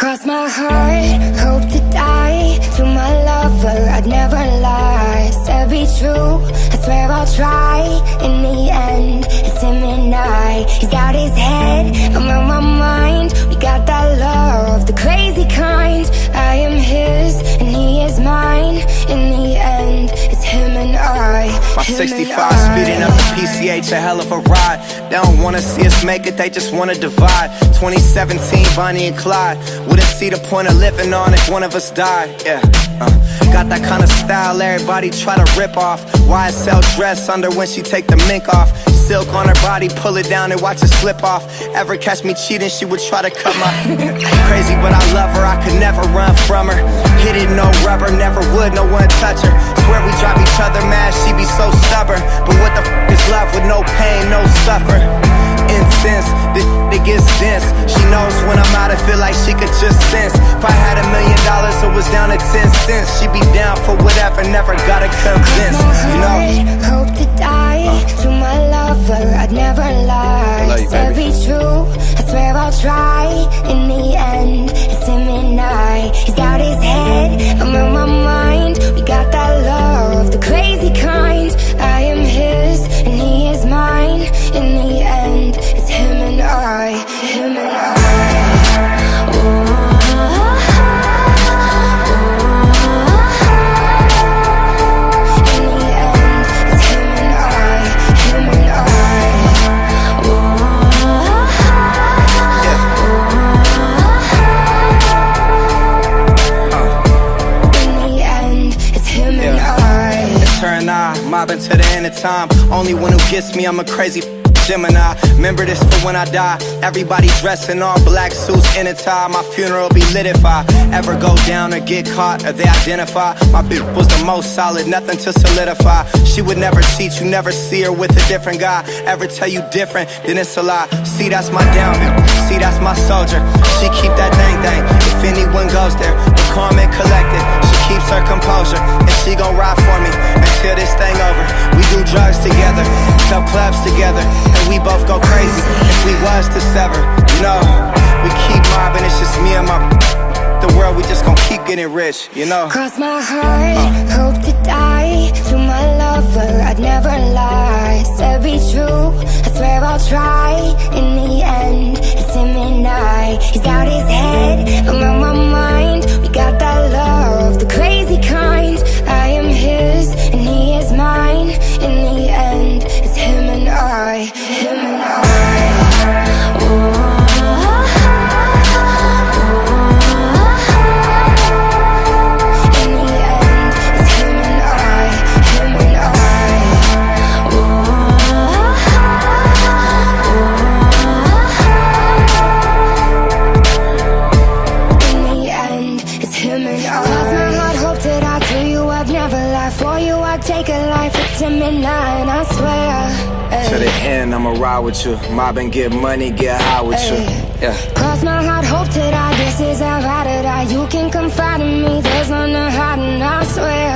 Cross my heart, hope to die. To my lover, I'd never lie. Said be true, I swear I'll try. In the end, it's him and I. He's out his head, I'm on my mind. We got that love, the crazy kind. I am his, and he is mine. In the end, it's him and I. My 65 speeding up the PCH, a hell of a ride. They don't wanna see us make it, they just wanna divide. 2017, Bonnie and Clyde. Wouldn't see the point of living on if one of us died. Yeah, got that kind of style everybody try to rip off. YSL dress under when she take the mink off. Silk on her body, pull it down and watch it slip off. Ever catch me cheating, she would try to cut my crazy, but I love her, I could never run from her. Hit it, no rubber, never would, no one touch her. Swear we drive each other mad, she be so stubborn. But what the f is love with no pain, no suffer? Incense, this it gets dense. She knows when I'm out, I feel like she could just sense. If I had $1 million, it was down to 10 cents. She'd be down for whatever, never gotta convince. You know, hope to die. To my lover, I'd never lie. I love you, Said baby. be true, I swear I'll try. In the end, it's him and I. He's out his head, I'm on my mind. We got that love, the crazy kind. I am his, and he is mine. In the end, it's him and I. Him and I. Mobbing to the end of time. Only one who gets me, I'm a crazy Gemini. Remember this for when I die. Everybody dressed in all black suits in a tie. My funeral be lit if I ever go down or get caught or they identify. My bitch was the most solid, nothing to solidify. She would never cheat, you never see her with a different guy. Ever tell you different, then it's a lie. See, that's my down bitch, see, that's my soldier. She keep that thing. If anyone goes there, the calm and collected. She keeps her composure, and she gon' ride for me until this thing over. We do drugs together, sell clubs together, and we both go crazy if we was to sever. You know, we keep mobbing, it's just me and my the world, we just gon' keep getting rich, you know. Cross my heart, hope to die. To my lover, I'd never lie. Said be true, I swear I'll try. In the end, it's him and I. He's out his head, I'm on my mind. We got that love, the crazy kind. I am his, and he is mine. In the end, it's him and I. Him and I. Oh. Take a life, it's him and I swear. To the end, I'ma ride with you. Mob and get money, get high with you. Yeah. Cross my heart, hope to die. This is how I die. You can confide in me, there's none to hide, and I swear.